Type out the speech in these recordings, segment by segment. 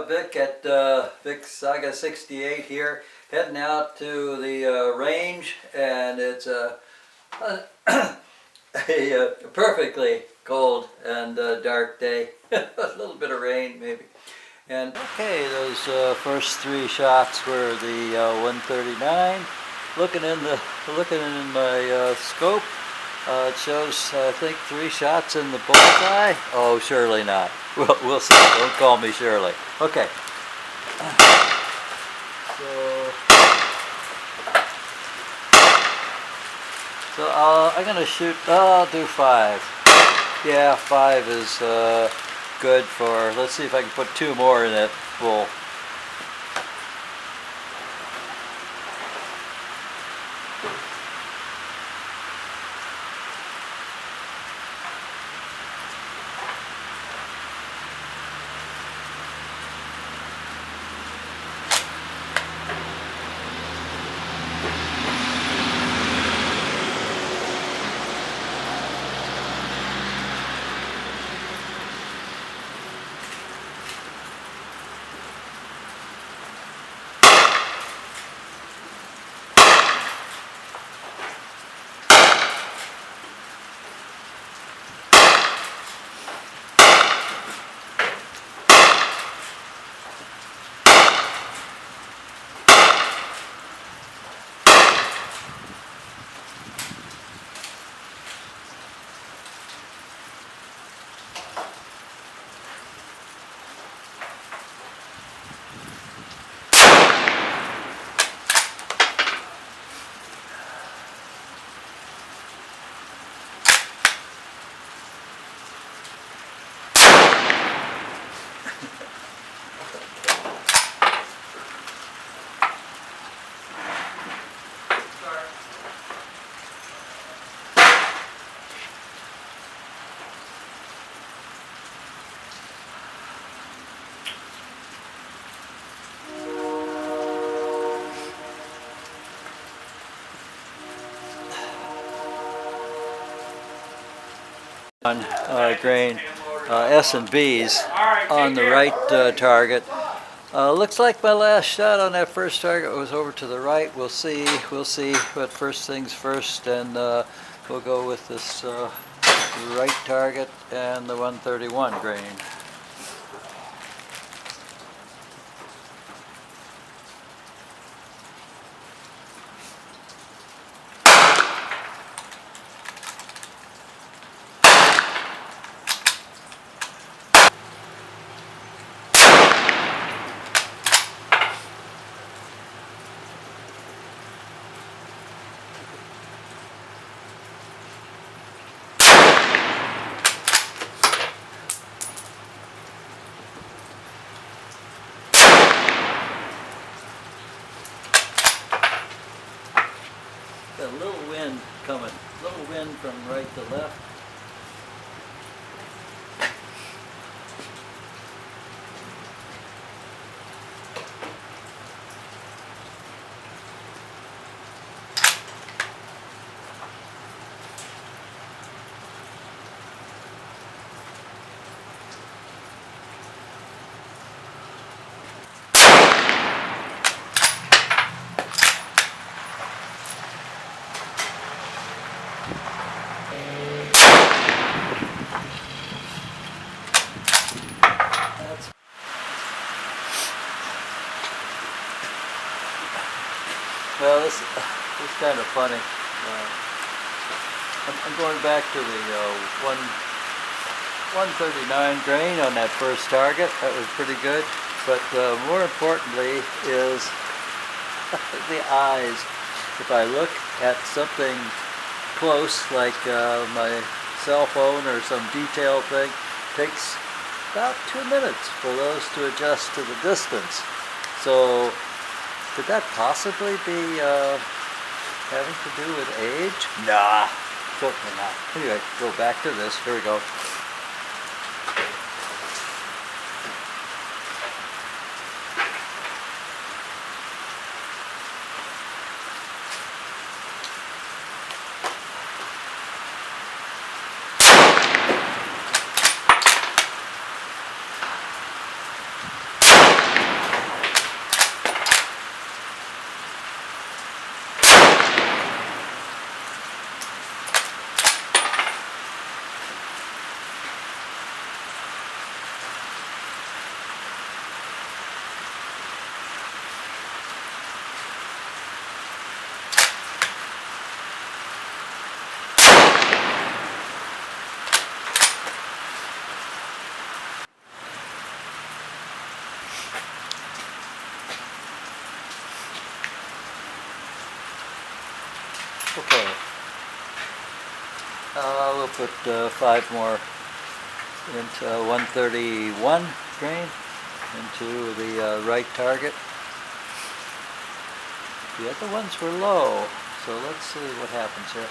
Vic at Vic Saga 68 here, heading out to the range, and it's a perfectly cold and dark day. A little bit of rain maybe. And okay, those first three shots were the 139. Looking in my scope, it shows I think 3 shots in the bullseye. Oh, surely not. We'll see. Don't call me Shirley. Okay. So I'm gonna shoot. I'll do 5. Yeah, 5 is good for. Let's see if I can put 2 more in that bull. Grain S and B's on the right target. Looks like my last shot on that first target was over to the right. We'll see. But first things first, and we'll go with this right target and the 131 grain. Got a little wind coming, a little wind from right to left. Well, this is kind of funny. I'm going back to the 139 grain on that first target. That was pretty good. But more importantly is the eyes. If I look at something close, like my cell phone or some detail thing, it takes about 2 minutes for those to adjust to the distance. So could that possibly be having to do with age? Nah, certainly not. Anyway, go back to this. Here we go. Okay. We'll put 5 more into 131 grain into the right target. The other ones were low, so let's see what happens here.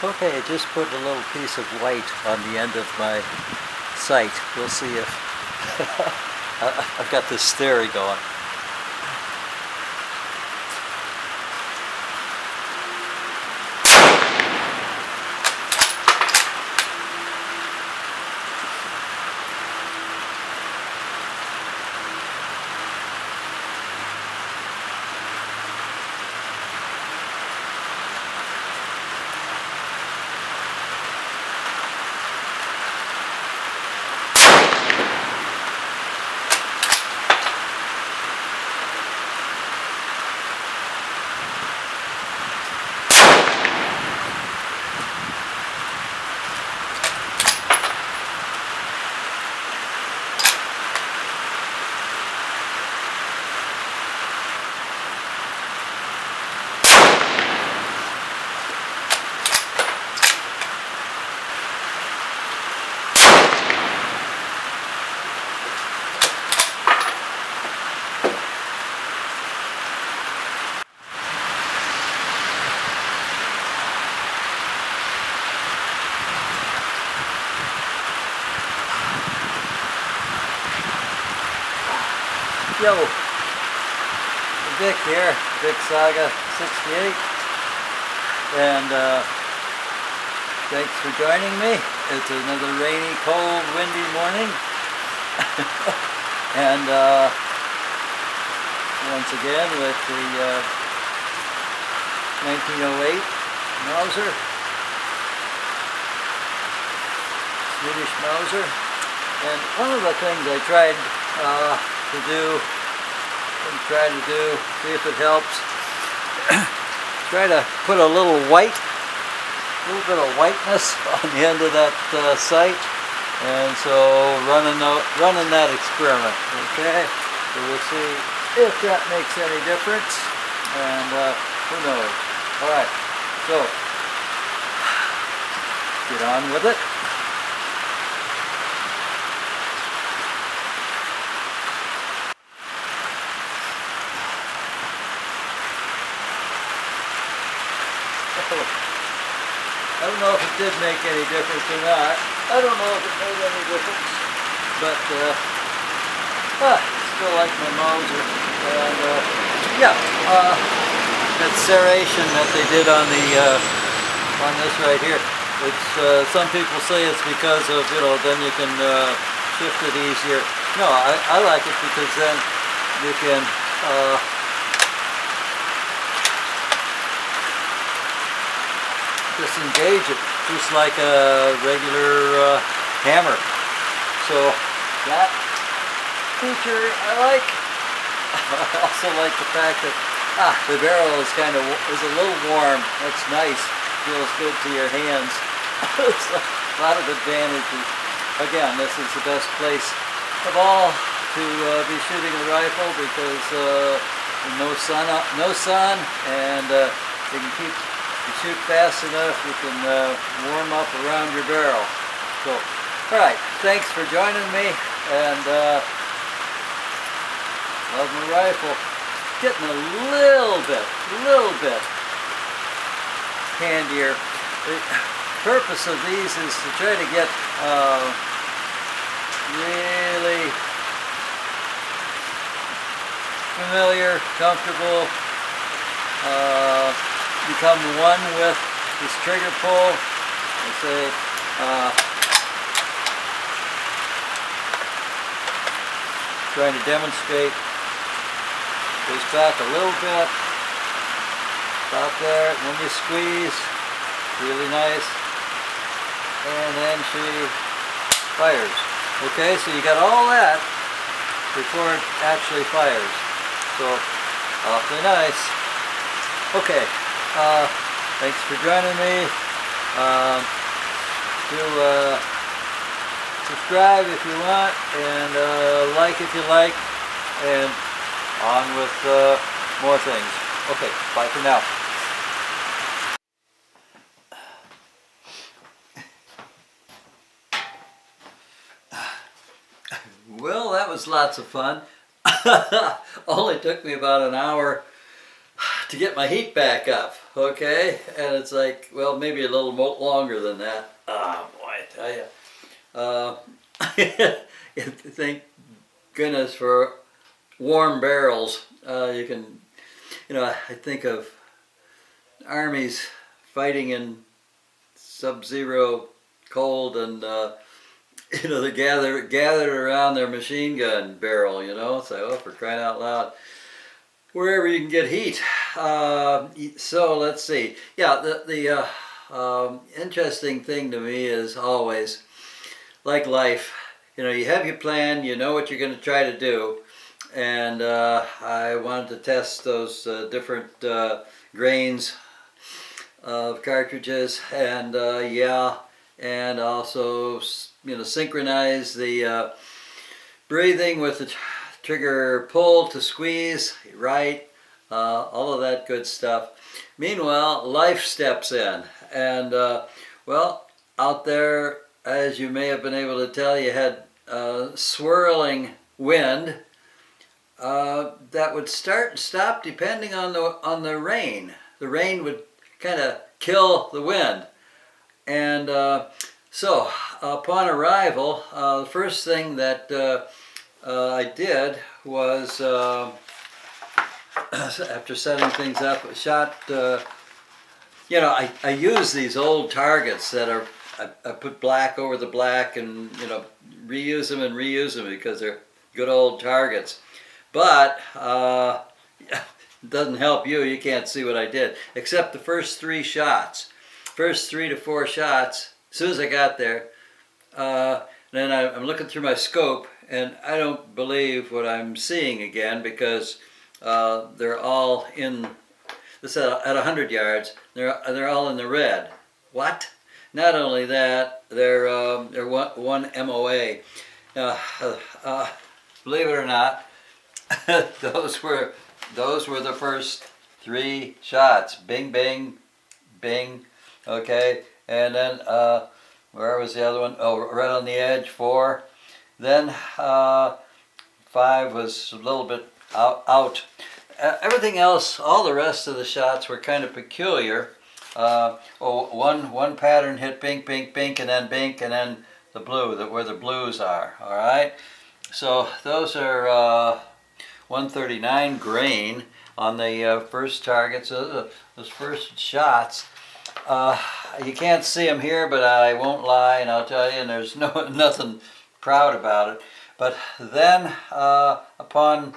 Okay, just put a little piece of white on the end of my sight. We'll see if I've got this theory going. Yo, Vic here, Vic Saga 68, and thanks for joining me. It's another rainy, cold, windy morning, and once again with the 1908 Mauser, Swedish Mauser, and one of the things I tried see if it helps. Try to put a little bit of whiteness on the end of that sight, and so running that experiment. Okay, so we'll see if that makes any difference, and who knows. All right, so get on with it. I don't know if it did make any difference or not. I don't know if it made any difference, but still like my Mauser. And yeah, that serration that they did on the on this right here. It's some people say it's because of, you know, then you can shift it easier. No, I like it because then you can disengage it just like a regular hammer. So that feature I like. I also like the fact that the barrel is is a little warm. That's nice. Feels good to your hands. It's a lot of advantages. Again, this is the best place of all to be shooting a rifle because no sun, and you shoot fast enough. You can warm up around your barrel. So, all right. Thanks for joining me, and love my rifle. Getting a little bit handier. The purpose of these is to try to get really familiar, comfortable, become one with this trigger pull. I say, trying to demonstrate. Goes back a little bit, about there, and then you squeeze, really nice, and then she fires. Okay, so you got all that before it actually fires. So, awfully nice. Okay, thanks for joining me. Do subscribe if you want, and like if you like, and on with more things. Okay, bye for now. Well, that was lots of fun. Only took me about an hour to get my heat back up, okay? And it's like, well, maybe a little longer than that. Oh, boy, I tell you. Thank goodness for warm barrels. You can, I think of armies fighting in sub-zero cold, and they gathered around their machine gun barrel. It's like, oh, for crying out loud, wherever you can get heat. So let's see. Yeah, the interesting thing to me is always, like life, you have your plan, you know what you're going to try to do. And I wanted to test those different grains of cartridges, and and also synchronize the breathing with the trigger pull to squeeze, right? All of that good stuff. Meanwhile, life steps in, and well, out there, as you may have been able to tell, you had swirling wind. That would start and stop depending on the rain. The rain would kind of kill the wind, and so upon arrival, the first thing that I did was, after setting things up, shot. I use these old targets that are. I put black over the black, and reuse them because they're good old targets. But it doesn't help you. You can't see what I did, except the first 3 shots. First 3 to 4 shots, as soon as I got there, then I'm looking through my scope, and I don't believe what I'm seeing again, because they're all in, this at 100 yards, they're all in the red. What? Not only that, they're one MOA. Believe it or not, those were the first 3 shots. Bing, bing, bing. Okay, and then where was the other one? Oh, right on the edge, 4. Then 5 was a little bit out. Everything else, all the rest of the shots were kind of peculiar. One pattern hit bink, bink, bink, and then the blue, where the blues are. All right. So those are 139 grain on the first targets. Those first shots. You can't see them here, but I won't lie, and I'll tell you, and there's nothing proud about it. But then, upon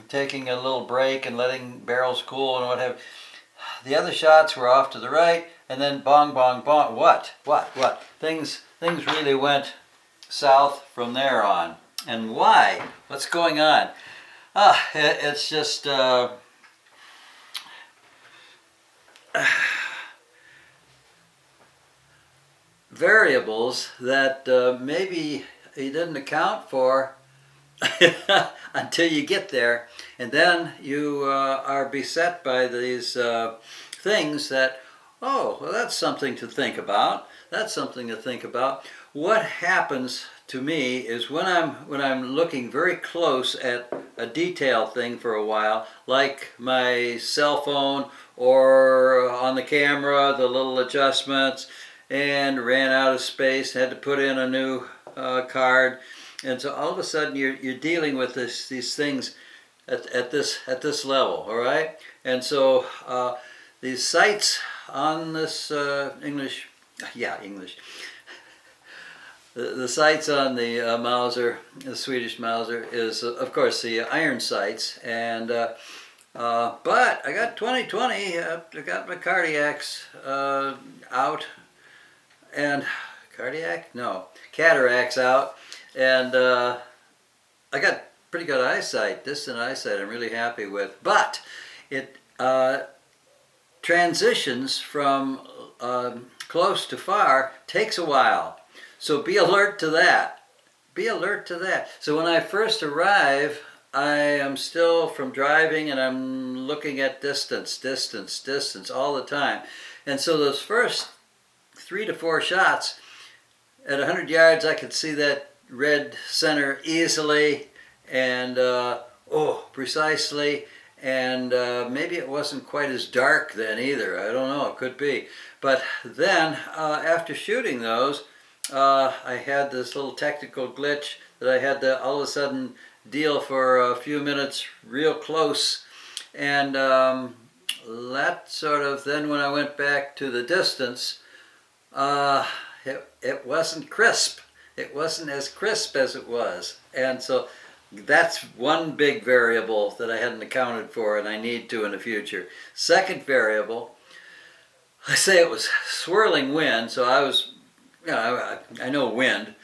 taking a little break and letting barrels cool and what have you, the other shots were off to the right, and then bong, bong, bong. What? Things really went south from there on. And why? What's going on? It's just variables that maybe you didn't account for until you get there, and then you are beset by these things that, oh, well, that's something to think about. That's something to think about. What happens to me is when I'm looking very close at a detail thing for a while, like my cell phone or on the camera, the little adjustments, and ran out of space, had to put in a new card, and so all of a sudden you're dealing with these things at this level, all right? And so these sights on this English, the sights on the Mauser, the Swedish Mauser, is of course the iron sights, and but I got 20/20. I got my cardiacs out, and cataracts out, and I got pretty good eyesight, distant eyesight. I'm really happy with, but it transitions from close to far takes a while. So be alert to that. Be alert to that. So when I first arrive, I am still from driving and I'm looking at distance all the time. And so those first 3 to 4 shots, at 100 yards I could see that red center easily and precisely. And maybe it wasn't quite as dark then either. I don't know, it could be. But then after shooting those, I had this little technical glitch that I had to all of a sudden deal for a few minutes real close, and that sort of, then when I went back to the distance, it wasn't crisp. It wasn't as crisp as it was, and so that's one big variable that I hadn't accounted for, and I need to in the future. Second variable, I say it was swirling wind, so I was, I know wind,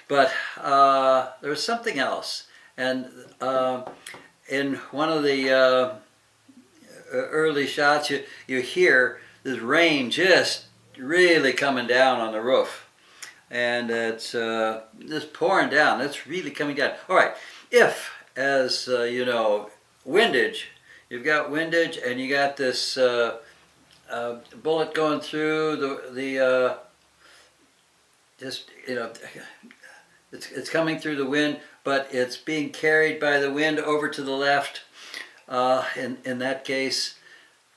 but there was something else. And in one of the early shots, you hear this rain just really coming down on the roof. And it's just pouring down. It's really coming down. All right, if, as windage, you've got windage and you got this bullet going through the it's coming through the wind, but it's being carried by the wind over to the left in that case,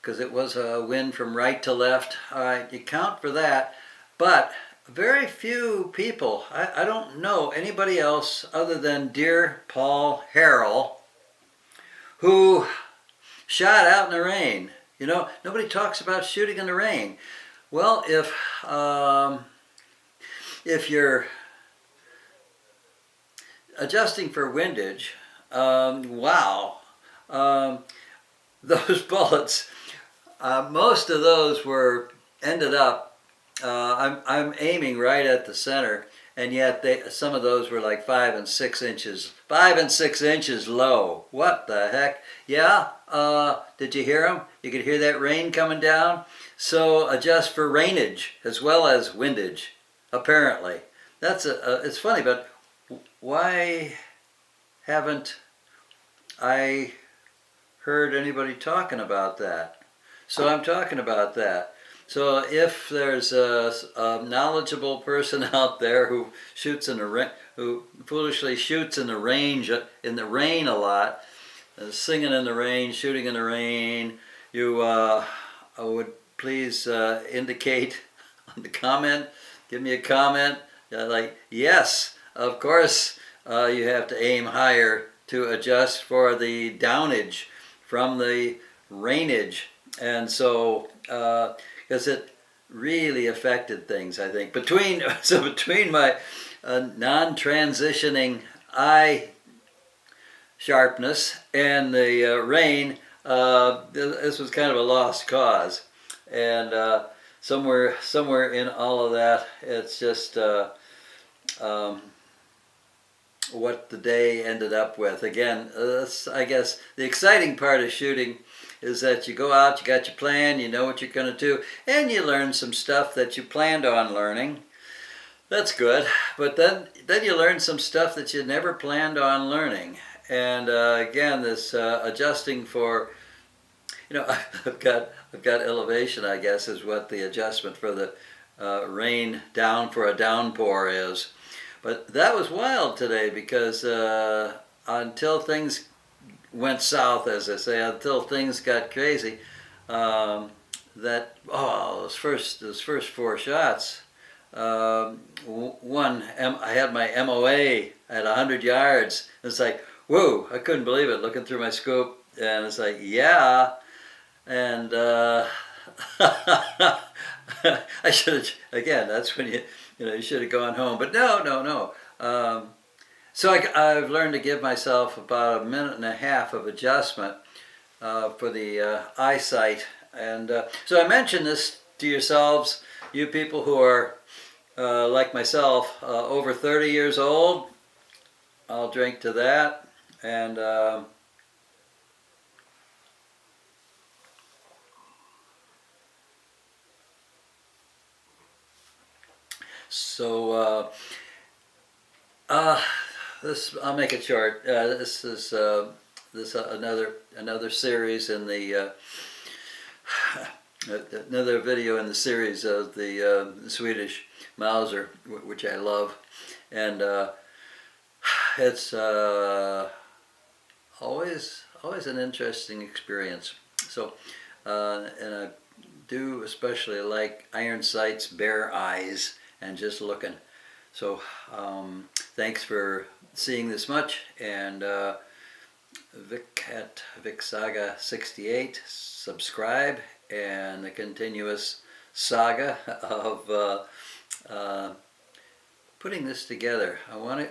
because it was a wind from right to left. All right, you count for that, but very few people, I don't know anybody else other than dear Paul Harrell, who shot out in the rain. Nobody talks about shooting in the rain. Well, if you're adjusting for windage, those bullets, most of those ended up, I'm aiming right at the center, and yet some of those were like 5 and 6 inches, 5 and 6 inches low. What the heck? Yeah, did you hear them? You could hear that rain coming down. So adjust for rainage as well as windage, apparently. That's it's funny, but why haven't I heard anybody talking about that? So I'm talking about that. So if there's a knowledgeable person out there who shoots in the who foolishly shoots in the rain a lot, singing in the rain, shooting in the rain, you would please indicate on the comment, give me a comment, like, yes, of course you have to aim higher to adjust for the downage from the rainage. And so because it really affected things, I think. Between my non-transitioning eye sharpness and the rain, this was kind of a lost cause. And somewhere in all of that, it's just what the day ended up with. Again, I guess the exciting part of shooting is that you go out, you got your plan, you know what you're going to do, and you learn some stuff that you planned on learning. That's good, but then you learn some stuff that you never planned on learning. And again, this adjusting for, I've got elevation, I guess, is what the adjustment for the rain down for a downpour is. But that was wild today because until things went south, as I say, until things got crazy, those first 4 shots. One, I had my MOA at 100 yards. It's like, whoa, I couldn't believe it looking through my scope. And it's like, yeah. And I should have, again, that's when you should have gone home. But no. So I've learned to give myself about 1.5 minutes of adjustment for the eyesight. And so I mentioned this to yourselves, you people who are like myself, over 30 years old. I'll drink to that. And so this, I'll make it short. This is another series in the another video in the series of the Swedish Mauser, which I love, and it's always an interesting experience. So, and I do especially like iron sights, bare eyes, and just looking. So, thanks for seeing this much, and Vic at Saga 68, subscribe, and the continuous saga of putting this together. I want to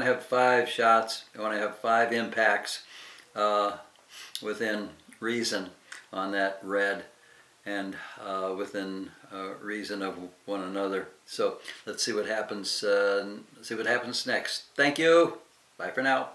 have 5 shots. I want to have 5 impacts within reason on that red, and within reason of one another. So let's see what happens. See what happens next. Thank you. Bye for now.